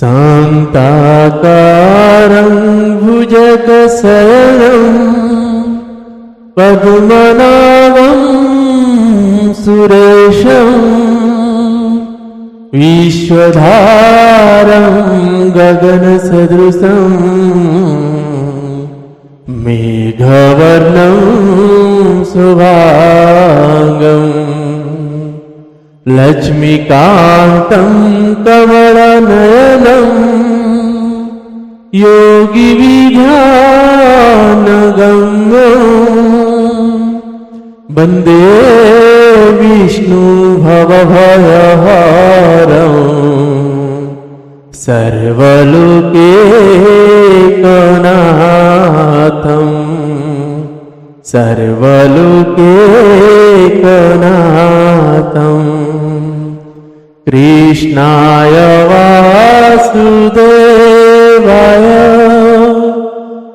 शान्ताकारं भुजगशयनं पद्मनाभं सुरेशं विश्वधारं गगनसदृशं मेघवर्णं शुभांगं लक्ष्मीकान्तं कमलनयनं योगिविध्यानगम्यं वन्दे विष्णु भवभयहरं सर्वलोकैकनाथं सर्वलोकैकनाथं कृष्णाय वासुदेवाय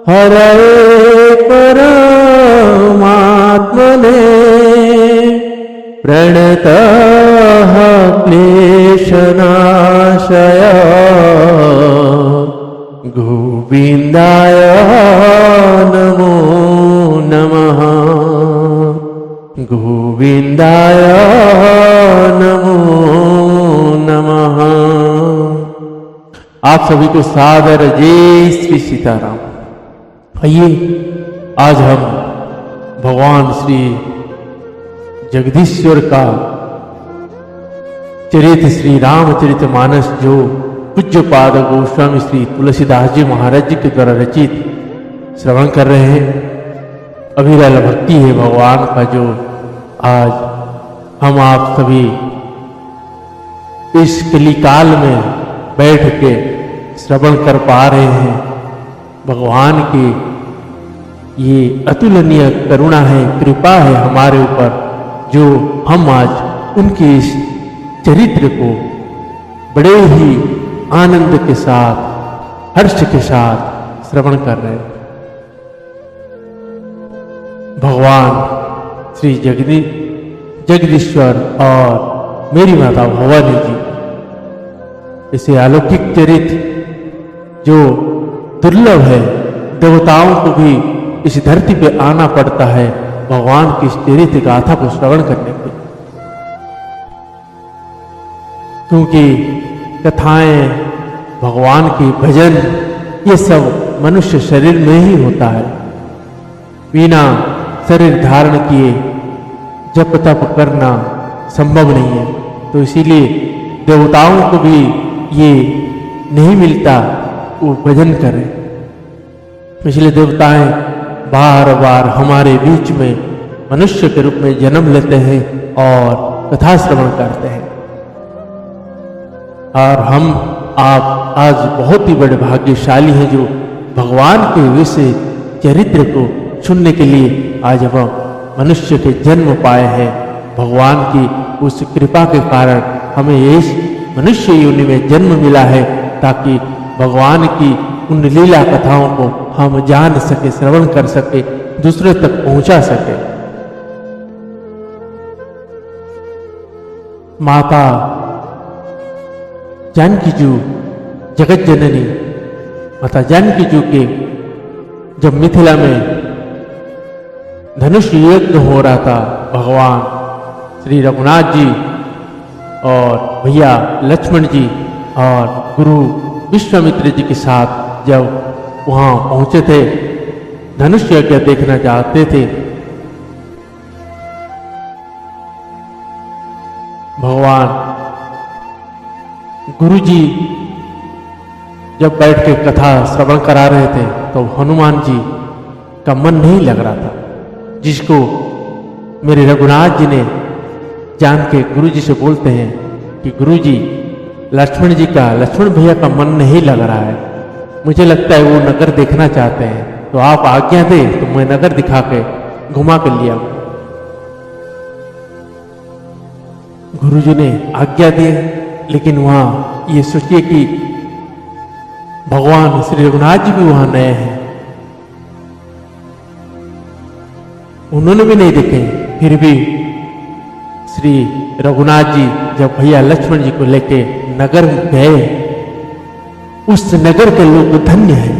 हरये परमात्मने प्रणतः क्लेशनाशय गोविन्दाय नमो नमः गोविन्दाय नमो नमः। आप सभी को सादर जय श्री सीताराम। आइए आज हम भगवान श्री जगदीश्वर का चरित्र श्री रामचरितमानस जो पूज्यपाद गोस्वामी श्री तुलसीदास जी महाराज जी के द्वारा रचित श्रवण कर रहे हैं। अविरल भक्ति है भगवान का जो आज हम आप सभी इस कलिकाल में बैठ के श्रवण कर पा रहे हैं। भगवान की ये अतुलनीय करुणा है, कृपा है हमारे ऊपर, जो हम आज उनके इस चरित्र को बड़े ही आनंद के साथ, हर्ष के साथ श्रवण कर रहे हैं। भगवान श्री जगदीश्वर और मेरी माता भवानी जी, इसे अलौकिक चरित्र जो दुर्लभ है, देवताओं को भी इस धरती पे आना पड़ता है भगवान की इस चरित्र गाथा को श्रवण करने के, क्योंकि कथाएं, भगवान के भजन, ये सब मनुष्य शरीर में ही होता है। बिना शरीर धारण किए जप तप करना संभव नहीं है, तो इसीलिए देवताओं को भी ये नहीं मिलता वो भजन करें। इसलिए देवताएं बार बार हमारे बीच में मनुष्य के रूप में जन्म लेते हैं और कथा श्रवण करते हैं। और हम आप आज बहुत ही बड़े भाग्यशाली हैं जो भगवान के विषय चरित्र को सुनने के लिए आज हम मनुष्य के जन्म पाए हैं। भगवान की उस कृपा के कारण हमें इस मनुष्य योनि में जन्म मिला है, ताकि भगवान की उन लीला कथाओं को हम जान सके, श्रवण कर सके, दूसरे तक पहुंचा सके। माता जानकी जू, जगत जननी माता जानकी जू के जब मिथिला में धनुष यज्ञ हो रहा था, भगवान श्री रघुनाथ जी और भैया लक्ष्मण जी और गुरु विश्वामित्र जी के साथ जब वहां पहुंचे थे, धनुष यज्ञ देखना चाहते थे। भगवान गुरु जी जब बैठ के कथा श्रवण करा रहे थे, तो हनुमान जी का मन नहीं लग रहा था, जिसको मेरे रघुनाथ जी ने जान के गुरु जी से बोलते हैं कि गुरु जी, लक्ष्मण भैया का मन नहीं लग रहा है, मुझे लगता है वो नगर देखना चाहते हैं, तो आप आज्ञा दे तो मैं नगर दिखा के घुमा कर लिया। गुरु जी ने आज्ञा दी, लेकिन वहां ये सोचिए कि भगवान श्री रघुनाथ जी भी वहां नए हैं, उन्होंने भी नहीं देखे, फिर भी श्री रघुनाथ जी जब भैया लक्ष्मण जी को लेके नगर में गए, उस नगर के लोग धन्य हैं।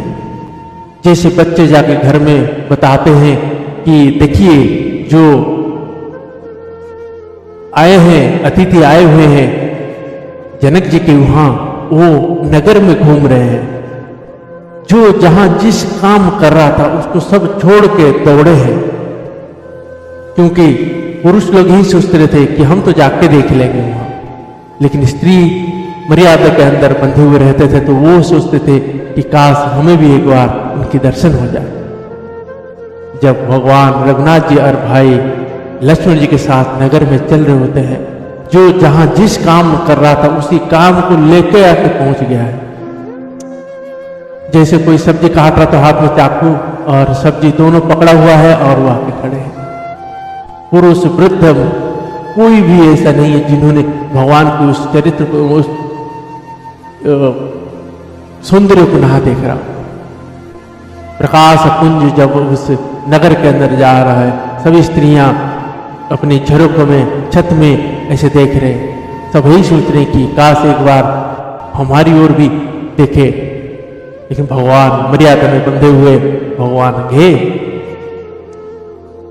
जैसे बच्चे जाके घर में बताते हैं कि देखिए जो आए हैं, अतिथि आए हुए हैं जनक जी के वहां, वो नगर में घूम रहे हैं। जो जहां जिस काम कर रहा था उसको सब छोड़ के दौड़े हैं, क्योंकि पुरुष लोग यही सोचते रहते कि हम तो जाके देख लेंगे वहां, लेकिन स्त्री मर्यादा के अंदर बंधे हुए रहते थे, तो वो सोचते थे कि काश हमें भी एक बार उनके दर्शन हो जाए। जब भगवान रघुनाथ जी और भाई लक्ष्मण जी के साथ नगर में चल रहे होते हैं, जो जहां जिस काम कर रहा था उसी काम को लेके आके पहुंच गया है। जैसे कोई सब्जी काट रहा तो हाथ में चाकू और सब्जी दोनों पकड़ा हुआ है और वो आके खड़े हैं। पुरुष वृद्ध कोई भी ऐसा नहीं है जिन्होंने भगवान की उस चरित्र को, उस सौंदर्य को ना देख रहा। प्रकाश कुंज जब उस नगर के अंदर जा रहा है, सभी स्त्रियां अपनी झरोखों में, छत में ऐसे देख रहे हैं। सब यही सोच रहे हैं कि काश एक बार हमारी ओर भी देखे, लेकिन भगवान मर्यादा में बंधे हुए भगवान गए।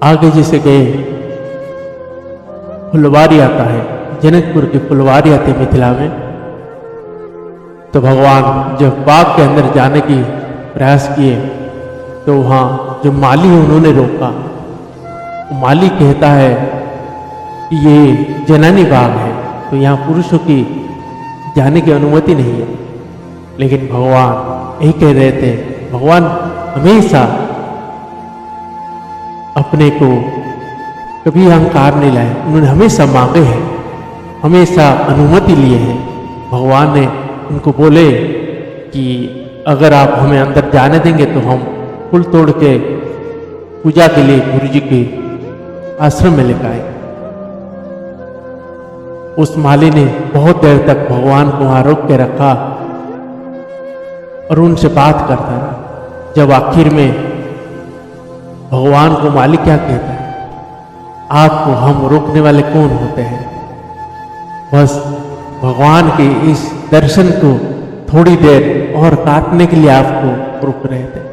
आगे जैसे गए, फुलवारी आता है, जनकपुर की फुलवारी आती है मिथिला में। तो भगवान जब बाग के अंदर जाने की प्रयास किए, तो वहां जो माली है उन्होंने रोका। माली कहता है कि ये जनानी बाग है, तो यहाँ पुरुषों की जाने की अनुमति नहीं है। लेकिन भगवान यही कह रहे थे, भगवान हमेशा अपने को कभी अहंकार नहीं लाए, उन्होंने हमेशा मांगे हैं, हमेशा अनुमति लिए हैं। भगवान ने उनको बोले कि अगर आप हमें अंदर जाने देंगे तो हम फूल तोड़ के पूजा के लिए गुरु जी के आश्रम में लेकर आए। उस माली ने बहुत देर तक भगवान को वहां रोक के रखा और उनसे बात करता रहा। जब आखिर में भगवान को माली क्या कहता है, आपको हम रोकने वाले कौन होते हैं? बस भगवान के इस दर्शन को थोड़ी देर और काटने के लिए आपको रुक रहे थे।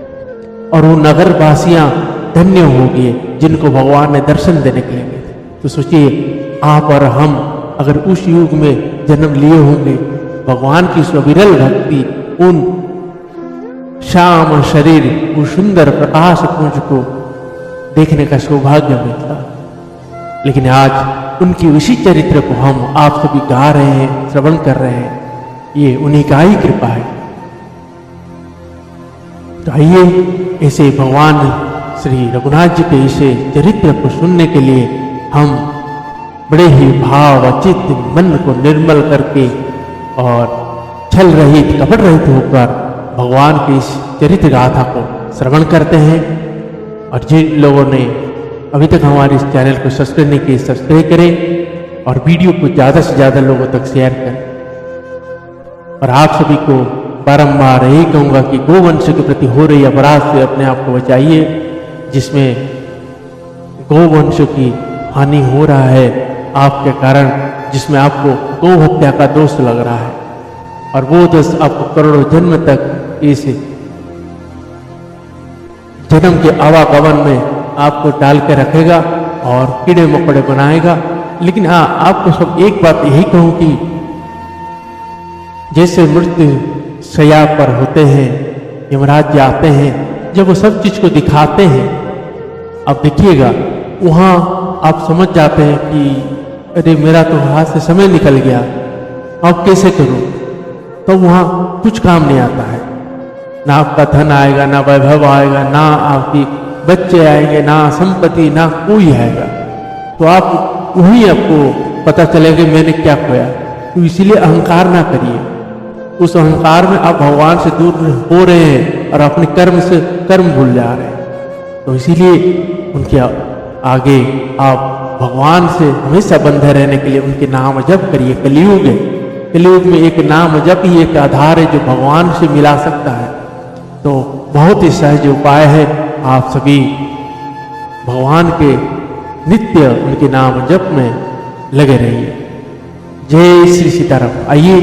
और वो नगर वासियां धन्य हो गए जिनको भगवान ने दर्शन देने के लिए गए थे। तो सोचिए आप और हम अगर उस युग में जन्म लिए होंगे, भगवान की स्वविरल भक्ति, उन श्याम शरीर, वो सुंदर प्रकाश पुंज को देखने का सौभाग्य मिलता। लेकिन आज उनकी उसी चरित्र को हम आप सभी गा रहे हैं, श्रवण कर रहे हैं, ये उन्हीं का ही कृपा है। तो आइए ऐसे भगवान श्री रघुनाथ जी के इसे चरित्र को सुनने के लिए हम बड़े ही भाव चित्त मन को निर्मल करके और छल रहित, कपट रहित होकर भगवान की इस चरित्र गाथा को श्रवण करते हैं। और जिन लोगों ने अभी तक हमारे इस चैनल को सब्सक्राइब नहीं किए, सब्सक्राइब करें और वीडियो को ज़्यादा से ज़्यादा लोगों तक शेयर करें। और आप सभी को बारंबार यही कहूँगा कि गोवंश के प्रति हो रही अपराध से अपने आप को बचाइए, जिसमें गोवंश की हानि हो रहा है आपके कारण, जिसमें आपको गौ हत्या का दोष लग रहा है। और वो दोष आपको करोड़ों जन्म तक इस जन्म के आवागमन में आपको डाल के रखेगा और कीड़े मकोड़े बनाएगा। लेकिन हाँ, आपको सब एक बात यही कहूँ कि जैसे मृत्यु शैया पर होते हैं, यमराज जी आते हैं, जब वो सब चीज को दिखाते हैं, अब देखिएगा वहाँ आप समझ जाते हैं कि अरे मेरा तो हाथ से समय निकल गया, अब कैसे करूं? तो वहाँ कुछ काम नहीं आता है। ना आपका धन आएगा, ना वैभव आएगा, ना आपकी बच्चे आएंगे, ना संपत्ति, ना कोई आएगा। तो आप वही आपको पता चलेगा मैंने क्या खोया। तो इसीलिए अहंकार ना करिए। उस अहंकार में आप भगवान से दूर हो रहे हैं और अपने कर्म से कर्म भूल जा रहे हैं। तो इसीलिए उनके आगे आप भगवान से हमेशा बंधे रहने के लिए उनके नाम जप करिए। कलियुग है, कलियुग में एक नाम जप ही एक आधार है जो भगवान से मिला सकता है। तो बहुत ही सहज उपाय है, आप सभी भगवान के नित्य उनके नाम जप में लगे रहिए। जय श्री सीताराम। आइए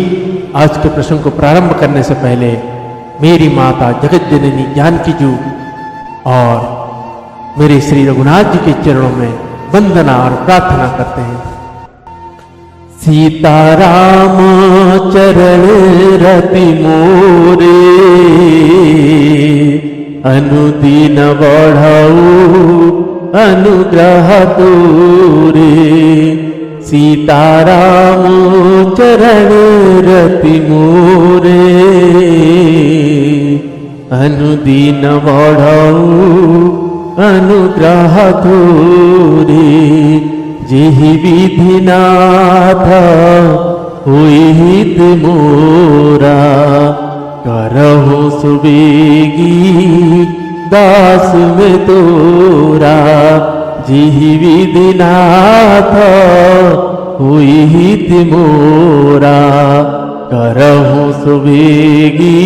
आज के प्रसंग को प्रारंभ करने से पहले मेरी माता जगत जननी जानकी जी और मेरे श्री रघुनाथ जी के चरणों में वंदना और प्रार्थना करते हैं। सीताराम चरण रति मोरे, अनुदीन बढ़ाऊ अनुग्रह तोरे। सीताराम चरण रति मोरे, अनुदीन बढ़ाऊ अनुग्रह तोरे। जेहि विधिनाथ होई हित मोरा, करहु सुबेगी दास में तोरा। जेहि विधिनाथ होई हित मोरा, करहु सुबेगी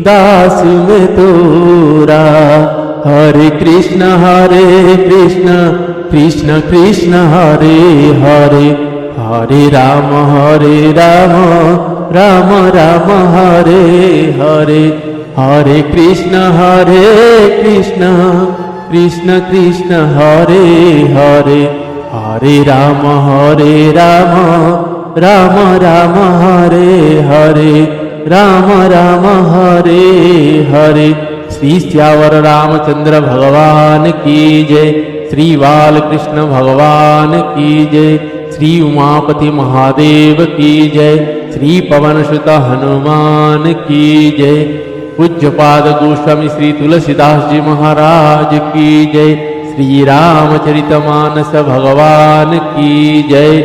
दास में तोरा। हरे कृष्ण कृष्ण कृष्ण हरे हरे, हरे राम राम राम हरे हरे। हरे कृष्ण कृष्ण कृष्ण हरे हरे, हरे राम राम राम हरे हरे, राम राम हरे हरे। श्री श्यावर रामचंद्र भगवान की जय, श्री बालकृष्ण भगवान की जय, श्री उमापति महादेव की जय, श्री पवनसुत हनुमान की जय। पूज्यपाद गोस्वामी श्री तुलसीदास जी महाराज की जय, श्री रामचरितमानस भगवान की जय,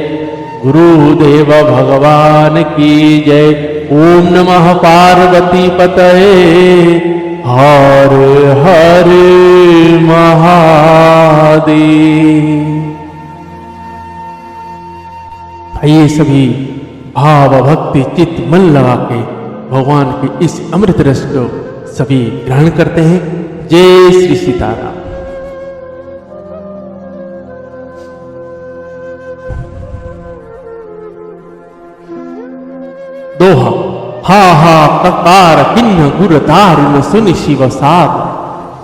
गुरुदेव भगवान की जय। ओम नमः पार्वती पतये, हर हर महादेव। आइए सभी भाव भक्ति चित्त मन लगा के भगवान के इस अमृत रस को सभी ग्रहण करते हैं। जय श्री सीताराम। दोहा। हा हा ककार किन्न गुर दारुण सुनि शिव साप,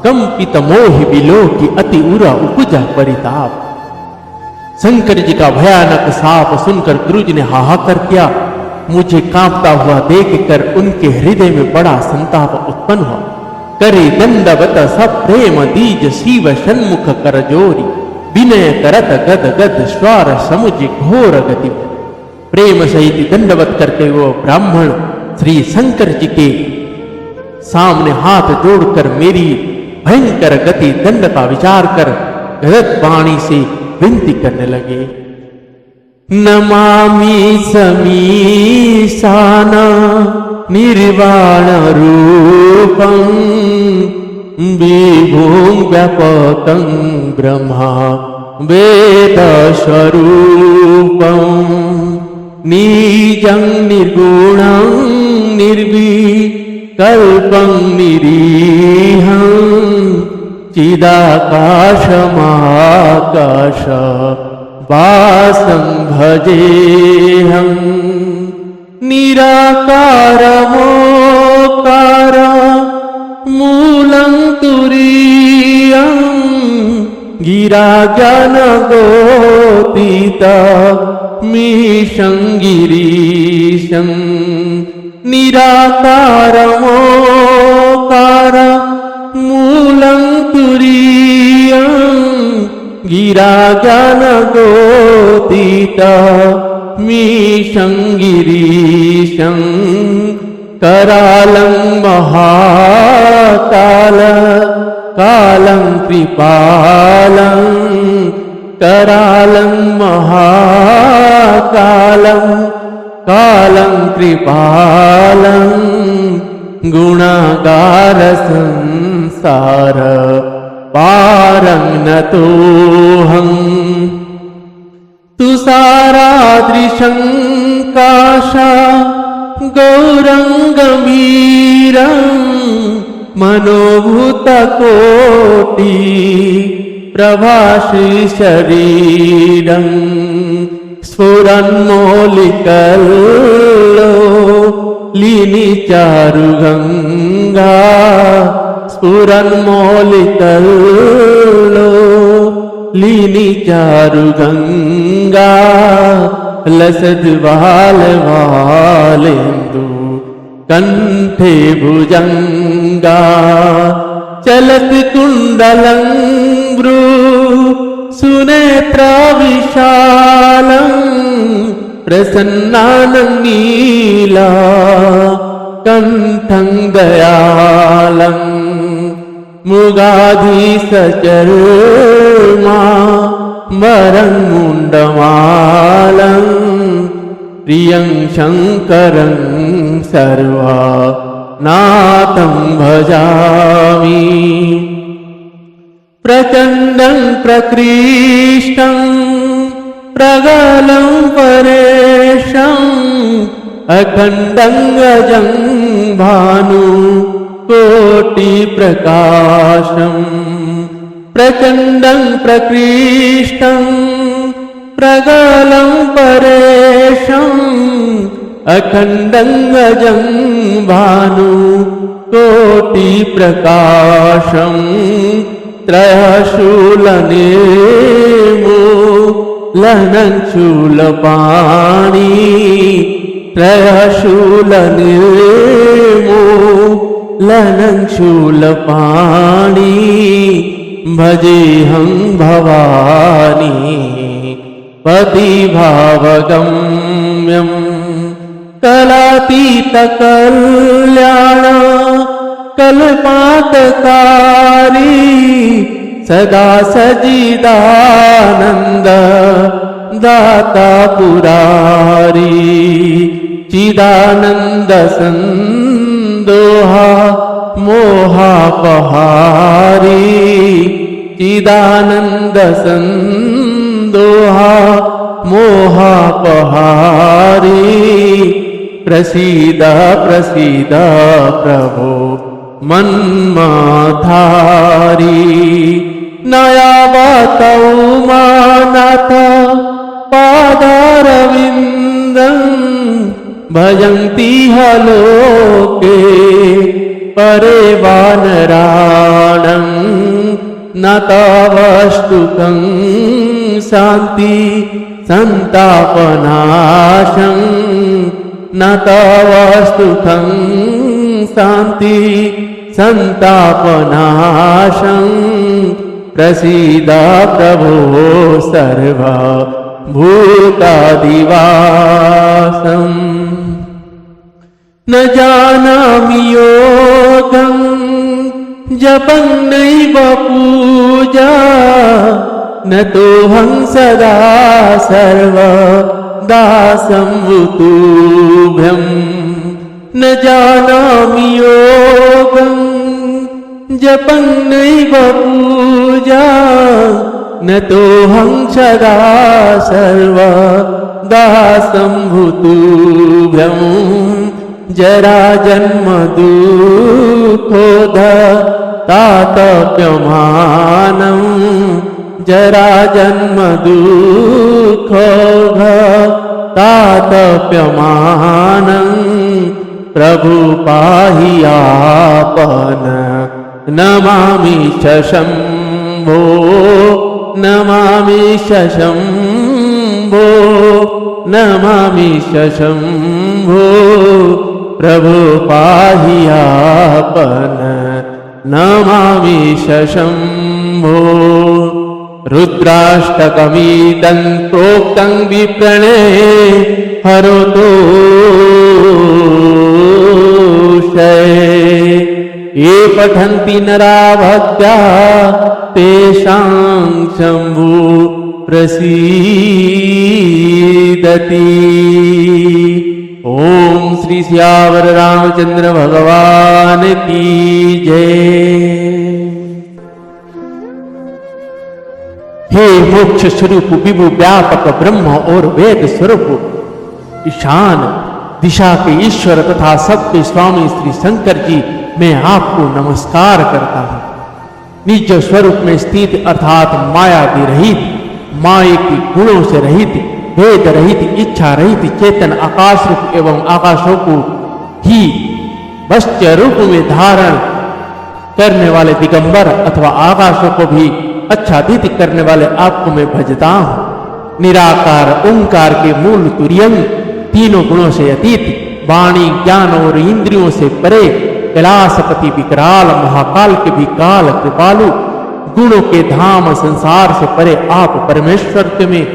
कंपित मोह विलोकी अति उरा उपजा परिताप। शंकर जी का भयानक साप सुनकर गुरु जी ने हाहाकार किया। मुझे कांपता हुआ देखकर उनके हृदय में बड़ा संताप उत्पन्न हुआ। करे दंडवत सब प्रेम दीज शिव सन्मुख कर जोरी, विनय करत गद गद स्वर समुझ घोर गति। प्रेम सहित दंडवत करते वो ब्राह्मण श्री शंकर जी के सामने हाथ जोड़कर मेरी भयंकर गति दंड का विचार कर गदगद वाणी से विनती करने लगे। नमामि समीशान निर्वाण रूपं, विभुं व्यापकं ब्रह्मा वेद स्वरूपं। निजं निर्गुणं निर्विकल्पं निरीहं, चिदाकाशमाकाश वासं भजेऽहं। निराकारमोकार मूलं तुरीयं, गिरा ज्ञानगोतीता मीशं गिरीशं। निराकारमोकार मूलं तुरीयं, गिरा ज्ञानगोतीता मीशं गिरीशं। करालं महाकाल कालं कृपालं, करालं महाकालं कालं कृपालं। गुणागार संसार पारं नतोऽहं, तुषारादृशं काशा गौरंगमीरं। मनोभूतकोटि प्रभासि शरीरं, स्फुरन्मौलिकल्लो लीनी चारु गंगा, स्फुरन्मौलिकल्लो लीनी चारु गंगा, लसद वाल वालेन्दु कंठे भुजंगा, चलत कुंडलं भ्रू सुनेत्रा विशालं, प्रसन्नानं नीला कंठं दयालं, मुगाधीसचर्मा मरं मुण्डमालं, प्रियं शङ्करं सर्वा नाथं भजामि, प्रचण्डं प्रकृष्टं प्रगलं परेशं, अखण्डं गजं भानु कोटिप्रकाशं, प्रचण्डं प्रकृष्टं प्रगलं परेशं, अखण्डं गजं भानु कोटिप्रकाशं, त्रयशूलनिर्मूलनं शूलपाणि, त्रयशूलनिर्मूलनं शूलपाणि, भजेऽहं भवानी पतिभावगम्यं, कलातीतकल्याण कल्पातकारी, सदा सच्चिदानन्द दाता पुरारी, चिदानन्द संदोहा मोहापहारी, चिदानन्द संदोहा मोहापहारी, प्रसीद प्रसीद प्रभो मन्मथारी, नयावतौ मानाथ पादारविन्दं, भजन्ति लोके परे वानराणं, न तावस्तुकं शान्ति संतापनाशं, न तावस्तुकं शान्ति संतापनाशं, प्रसीद प्रभो सर्वा भूतादिवासं, न जानामि योगं जपं नैव पूजा, न तोऽहं सदा सर्वदा संवृतुभ्यं, न जानामि योगं जपं नैव पूजा, न तोऽहं सदा सर्वदा संवृतुभ्यं, जरा जन्म दुःखोद तातप्यमानं, जरा जन्म दुःखोद तातप्यमानं, प्रभु पाहि आपन, नमामि शम्भो, नमामि शम्भो, नमामि शम्भो, प्रभु पाहि आपन, नमामि शम्भो, रुद्राष्टकमिदं प्रोक्तं विप्रणे हरोतो ये पठन्ति नरा भक्त्या तेषां शम्भु प्रसीदति। ओम श्री सियावर रामचंद्र भगवान की जय। हे मोक्ष स्वरूप विभु व्यापक ब्रह्म और वेद स्वरूप ईशान दिशा के ईश्वर तथा सबके स्वामी श्री शंकर जी, मैं आपको नमस्कार करता हूं। निज स्वरूप में स्थित अर्थात माया की रहित, माया की गुणों से रहित, भेद रहित, इच्छा रहित चेतन आकाश रूप एवं आकाशों को ही वस्त्र रूप में धारण करने वाले दिगंबर अथवा आकाशों को भी आच्छादित करने वाले आपको मैं भजता हूं। निराकार ओंकार के मूल तुर्यंग, तीनों गुणों से अतीत, वाणी ज्ञान और इंद्रियों से परे, कैलाशपति विकराल महाकाल के भी काल कृपालु, गुणों के धाम संसार से परे आप परमेश्वर के मैं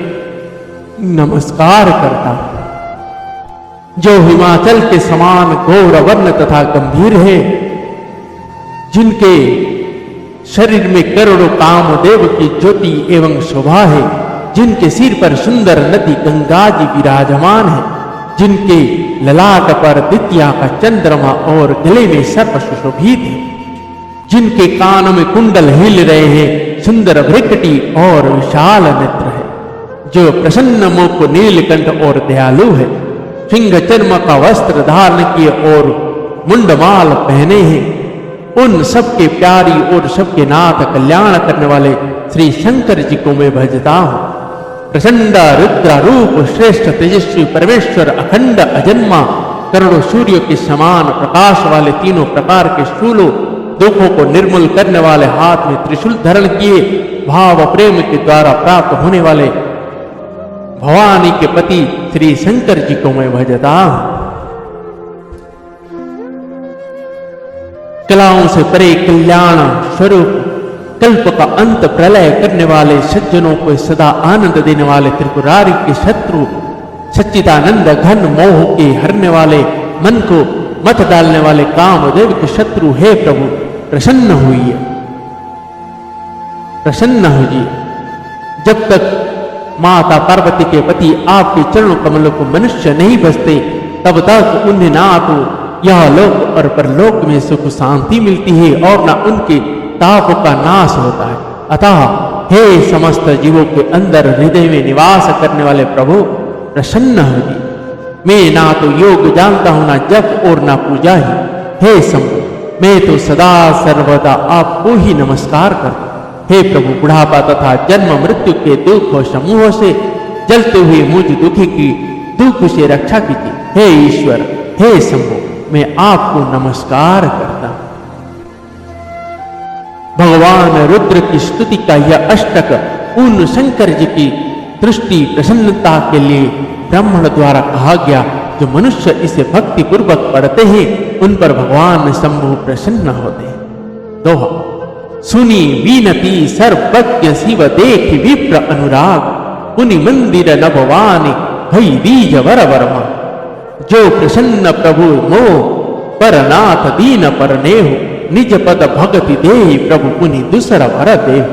नमस्कार करता हूं। जो हिमाचल के समान गौर वर्ण तथा गंभीर है, जिनके शरीर में करोड़ों कामदेव की ज्योति एवं शोभा है, जिनके सिर पर सुंदर नदी गंगा जी विराजमान है, जिनके ललाट पर द्वितीया का चंद्रमा और गले में सर्प सुशोभित है, जिनके कानों में कुंडल हिल रहे हैं, सुंदर भ्रिकटी और विशाल नेत्र है, जो प्रसन्न मुख नीलकंठ और दयालु है, सिंह चर्म का वस्त्र धारण किए और मुंडमाल पहने हैं, उन सबके प्यारी और सबके नाथ कल्याण करने वाले श्री शंकर जी को मैं भजता हूं। प्रचंड रुद्र रूप श्रेष्ठ तेजस्वी परमेश्वर अखंड अजन्मा, करोड़ों सूर्यों के समान प्रकाश वाले, तीनों प्रकार के शूलों दुखों को निर्मूल करने वाले, हाथ में त्रिशूल धारण किए, भाव प्रेम के द्वारा प्राप्त होने वाले भवानी के पति श्री शंकर जी को मैं भजता हूं। कलाओं से परे कल्याण स्वरूप, कल्प का अंत प्रलय करने वाले, सज्जनों को सदा आनंद देने वाले, त्रिपुरारी के शत्रु, सच्चिदानंद घन मोह के हरने वाले, मन को मत डालने वाले कामदेव के शत्रु, हे प्रभु प्रसन्न होइए, प्रसन्न होइए। जब तक माता पार्वती के पति आपके चरणों कमलों को मनुष्य नहीं बसते, तब तक उन्हें ना तो यह लोक और परलोक में सुख शांति मिलती है और ना उनके तापों का नाश होता है। अतः हे समस्त जीवों के अंदर हृदय में निवास करने वाले प्रभु प्रसन्न होइए। मैं ना तो योग जानता हूं, ना जप और ना पूजा ही। हे शंभु, मैं तो सदा सर्वदा आपको ही नमस्कार करता हूं। हे प्रभु, बुढ़ापा तथा जन्म मृत्यु के दुख समूह से जलते हुए मुझ दुखी की दुख से रक्षा कीजिए। हे ईश्वर, हे शंभु, मैं आपको नमस्कार करता हूं। भगवान रुद्र की स्तुति का यह अष्टक उन शंकर जी की दृष्टि प्रसन्नता के लिए ब्राह्मण द्वारा कहा गया। जो मनुष्य इसे भक्ति पूर्वक पढ़ते हैं, उन पर भगवान शंभु प्रसन्न होते हैं। दोहा। सुनी विनती सर्वज्ञ शिव देख विप्र अनुराग, पुनि मंदिर नभवानि भई दीज वर वर्मा। जो प्रसन्न प्रभु मोह परनाथ दीन पर नेहु, निज पद भगति देहि प्रभु पुनि दूसर वर देहु।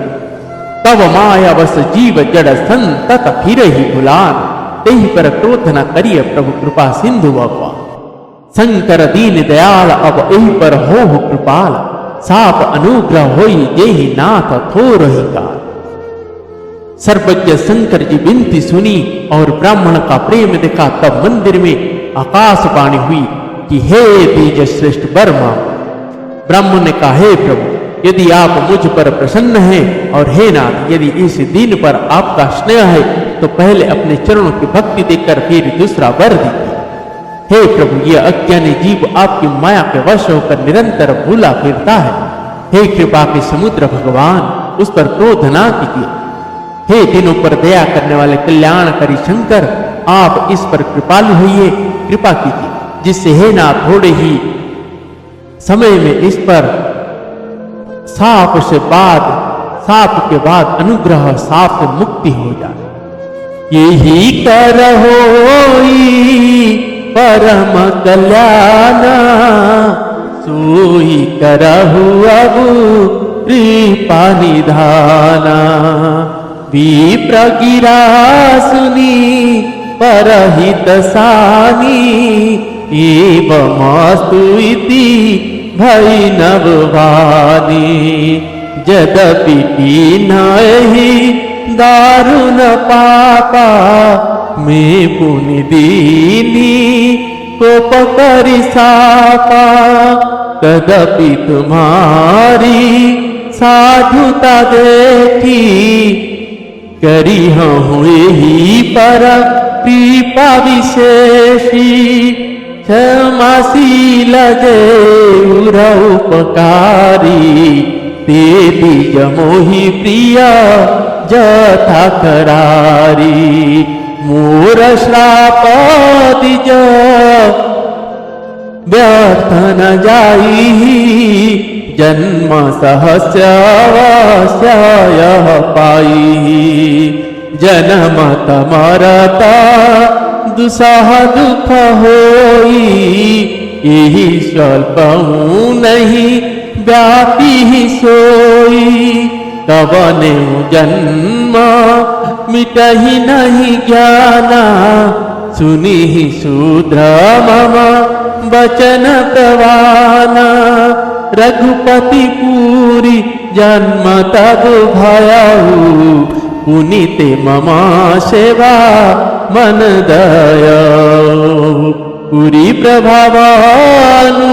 तब माया वश जीव जड़ संतत फिर ही भुलान, तेहि पर क्रोध न करिय प्रभु कृपा सिंधु भगवान। शंकर दीन दयाल अब एहि पर हो कृपाल, साप अनुग्रह होई जेहि नाथ थोरहि काल। सर्वज्ञ शंकर जी विनती सुनी और ब्राह्मण का प्रेम देखा, तब मंदिर में आकाशवाणी हुई कि हे तेज श्रेष्ठ वर्मा। ब्राह्मण ने कहा, हे प्रभु, यदि आप मुझ पर प्रसन्न हैं और हे नाथ, यदि इस दिन पर आपका स्नेह है तो पहले अपने चरणों की भक्ति देकर फिर दूसरा वर दीजिए। हे प्रभु, यह अज्ञानी जीव आपकी माया के वश होकर निरंतर भूला फिरता है। हे कृपा के समुद्र भगवान, उस पर क्रोध ना कीजिए। हे दिनों पर दया करने वाले कल्याणकारी शंकर, आप इस पर कृपालु होइए, कृपा कीजिए, जिससे हे नाथ थोड़े ही समय में इस पर साप के बाद अनुग्रह साप से मुक्ति हो जाए। यही करहोई परम कल्याणा, सोई करहु अब कृपा निधाना। विप्र गिरा सुनी परहित सानी, एवमस्तु इति भई नववानी। यद्यपि कीन्हि दारुण पापा, मैं पुनि दीनी कोप करि सापा। तदपि तुम्हारी साधुता देखी, करी हुए ही पर कृपा विशेषी क्षमाशील देउर उपकारी ते बीज मोहि प्रिय जथा करारी मोर श्राप दिज व्यर्थ न जाई जन्म सहस्यावश्य पाई जन्म मरता दुसह दुख होई यही स्वल्प नहीं व्यापी ही सोई कवने जन्म मिटहि नहीं ज्ञाना सुनी ही शूद्र मम वचन प्रवाना रघुपति पूरी जन्म तब भयऊ पुनीते मम सेवा मन दयाऊ पुरी प्रभावानु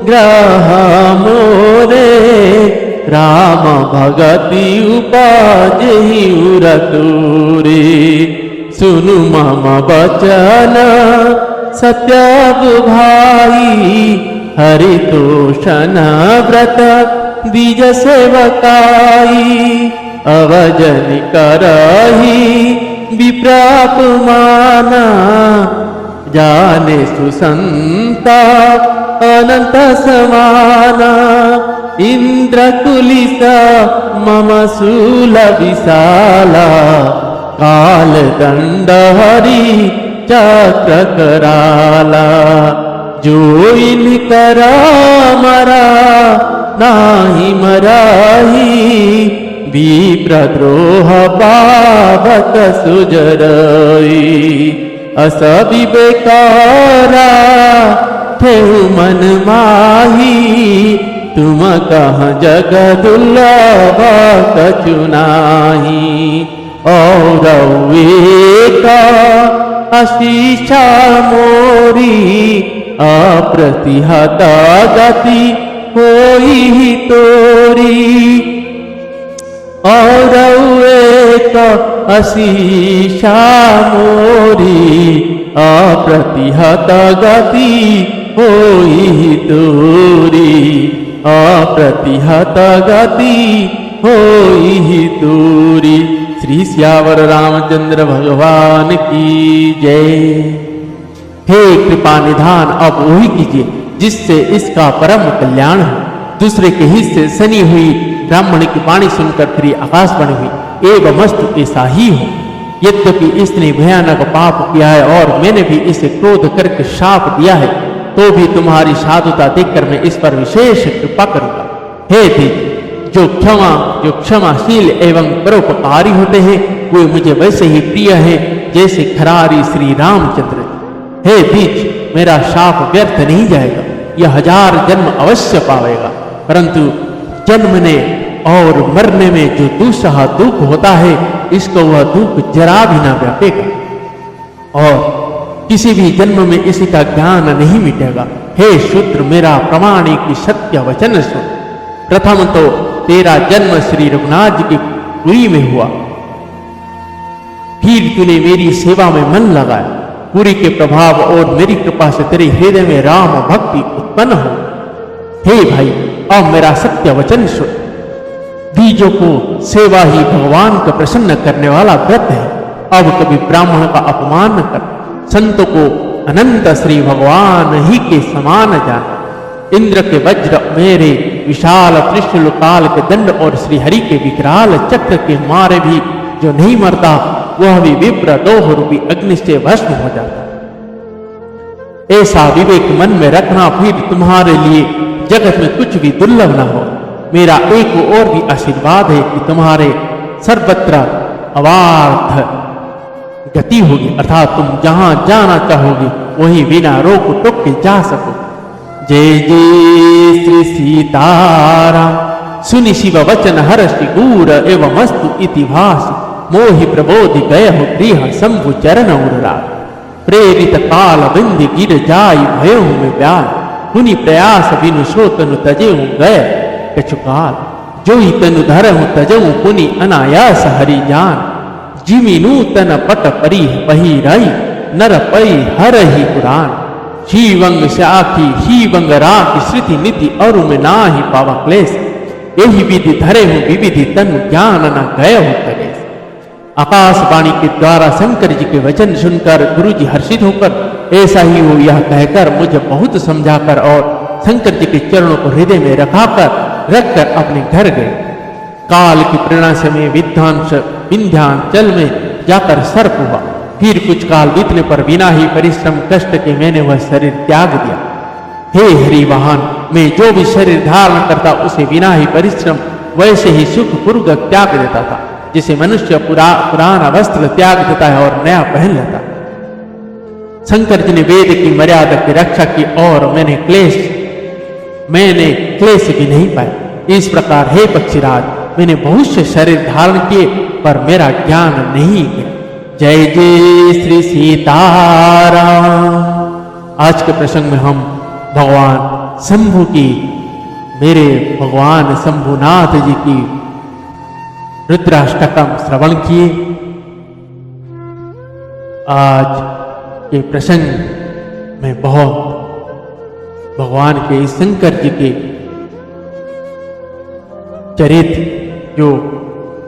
ग्रह मोरे राम भगति उपजहि उरतुरे सुनु मम वचन सत्य भाई हरितोषण व्रत द्विज सेवकाई अवजन करही विप्रापमाना जाने सुसंता अनंत समाना इंद्र कुलिस मम शूल विशाला काल दंड हरि चक्र कराला जो इनकर मरा नाही मराही विप्रद्रोह पावक सुजरई अस विवेकारा थे मन माही तुम कह जग दुर्लभ कचुनाही और एक आशीषा मोरी अप्रतिहत गति कोई ही तोरी और एक आशीषा मोरी अप्रतिहत गति कोई ही तोरी अप्रतिहत गति होई ही तोरी। श्री सियावर रामचंद्र भगवान की जय। हे कृपा निधान अब वही कीजिए जिससे इसका परम कल्याण हो। दूसरे के हित से सनी हुई ब्राह्मण की वाणी सुनकर फिर आकाशवाणी हुई एवं मस्तु ऐसा ही हो। यद्यपि इसने भयानक पाप किया है और मैंने भी इसे क्रोध करके शाप दिया है, तो भी तुम्हारी साधुता देखकर मैं इस पर विशेष कृपा करूंगा। हे देव, जो क्षमाशील एवं परोपकारी होते हैं वे मुझे वैसे ही प्रिय हैं जैसे खरारी श्री रामचंद्र। हे बीज, मेरा शाप व्यर्थ नहीं जाएगा, यह 1000 जन्म अवश्य पावेगा, परंतु जन्मने और मरने में जो दूसरा दुख होता है इसको वह दुख जरा भी ना व्यापेगा और किसी भी जन्म में इसी का ज्ञान नहीं मिटेगा। हे शूद्र, मेरा प्रमाणिक सत्य वचन सुन। प्रथम तो तेरा जन्म श्री रघुनाथ जी की पुरी में हुआ, फिर तूने मेरी सेवा में मन लगाया। पुरी के प्रभाव और मेरी कृपा से तेरे हृदय में राम भक्ति उत्पन्न हो। हे भाई, अब मेरा सत्य वचन सुन। बीजों को सेवा ही भगवान को प्रसन्न करने वाला व्रत है। अब कभी ब्राह्मण का अपमान न कर, संतों को अनंत श्री भगवान ही के समान जान। इंद्र के वज्र मेरे विशाल त्रिशूल काल के दंड और श्री हरि के विकराल चक्र के मारे भी जो नहीं मरता वह भी विप्र दोह रूपी अग्नि से भस्म हो जाता। ऐसा विवेक मन में रखना, फिर तुम्हारे लिए जगत में कुछ भी दुर्लभ न हो। मेरा एक और भी आशीर्वाद है कि तुम्हारे सर्वत्र अवार्थ गति होगी, अर्थात तुम जहां जाना चाहोगे वहीं बिना रोक टोक के जा सको। जय जय श्री सीताराम। सुनि शिव वचन हर्षि गूर एवं मस्तु इति भाषि मोहि प्रबोधि गय हो गृह शंभु चरण उर्रा। प्रेरित काल बिंद गिर जाय भयो में व्याल, मुनि प्रयास बिनु सोतनु तजेऊ गय कछुकाल। जो ही तनु धरहु तजऊ पुनि अनायास हरि जान, जिमिनु तन पट परी पही रही, नर पई हर ही पुराण, शिवंग शाखी शिवंग राखी श्रुति नीति और में ना ही पावा क्लेश, यही विधि धरे हूं विविधि तनु ज्ञान न गए हो कलेश। आकाशवाणी के द्वारा शंकर जी के वचन सुनकर गुरु जी हर्षित होकर ऐसा ही हो यह कहकर मुझे बहुत समझाकर और शंकर जी के चरणों को हृदय में रखकर अपने घर गए। काल की प्रेरणा से मैं विंध्याचल में जाकर सर्प हुआ। फिर कुछ काल बीतने पर बिना ही परिश्रम कष्ट के मैंने वह शरीर त्याग दिया। हे हरि वाहन, मैं जो भी शरीर धारण करता उसे बिना ही परिश्रम वैसे ही सुखपूर्वक त्याग देता था, जिसे मनुष्य पुराना वस्त्र त्याग देता है और नया पहन लेता। शंकर जी ने वेद की मर्यादा की रक्षा की और मैंने क्लेश भी नहीं पाया। इस प्रकार हे पक्षीराज, मैंने बहुत से शरीर धारण किए पर मेरा ज्ञान नहीं गया। जय जय श्री सीताराम। आज के प्रसंग में हम भगवान शंभु की, मेरे भगवान शंभुनाथ जी की रुद्राष्टकम श्रवण किए। आज के प्रसंग में बहुत भगवान के शंकर जी के चरित्र जो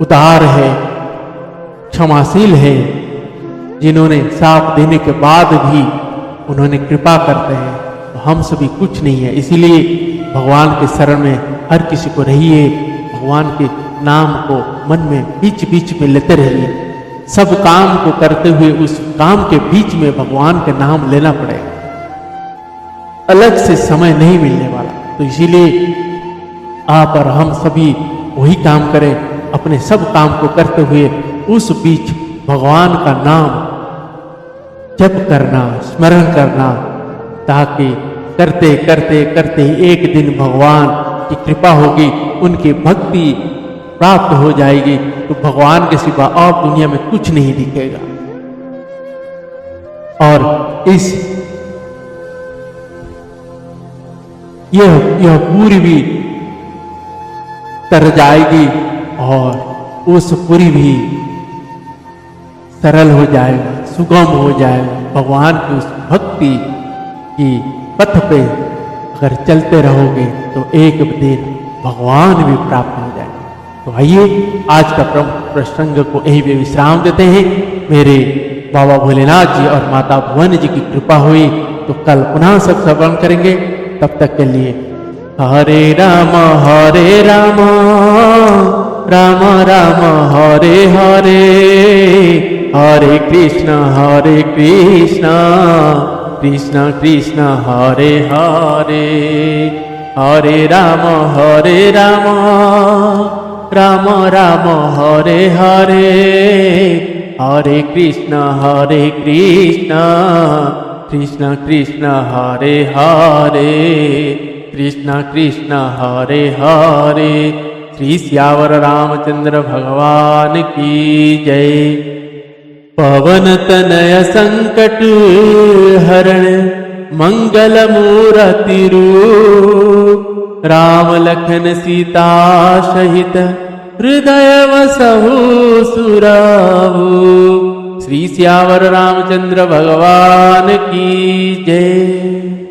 उदार है, क्षमाशील है, जिन्होंने साफ देने के बाद भी उन्होंने कृपा करते हैं, तो हम सभी कुछ नहीं है। इसीलिए भगवान के शरण में हर किसी को रहिए, भगवान के नाम को मन में बीच बीच में लेते रहिए। सब काम को करते हुए उस काम के बीच में भगवान के नाम लेना पड़ेगा, अलग से समय नहीं मिलने वाला। तो इसीलिए आप और हम सभी वही काम करें, अपने सब काम को करते हुए उस बीच भगवान का नाम जप करना, स्मरण करना, ताकि करते करते करते एक दिन भगवान की कृपा होगी, उनकी भक्ति प्राप्त हो जाएगी, तो भगवान के सिवा और दुनिया में कुछ नहीं दिखेगा। और यह पूरी भी तर जाएगी और उस पूरी भी सरल हो जाएगा, सुगम हो जाएगा। भगवान की उस भक्ति की पथ पे अगर चलते रहोगे तो एक दिन भगवान भी प्राप्त हो जाएगा। तो आइए आज का प्रसंग को यही पे विश्राम देते हैं। मेरे बाबा भोलेनाथ जी और माता भुवन जी की कृपा हुई तो कल पुनः सब श्रवण करेंगे। तब तक के लिए हरे राम राम राम हरे हरे, हरे कृष्ण कृष्ण कृष्ण हरे हरे, हरे राम राम राम हरे हरे, हरे कृष्ण कृष्ण कृष्ण हरे हरे, कृष्ण कृष्ण हरे हरे। श्री सियावर रामचंद्र भगवान की जय। पवन तनय संकट हरण मंगल मूर्ति रूप, राम लखन सीता सहित हृदय वसहु सुरावु। श्री सियावर रामचंद्र भगवान की जय।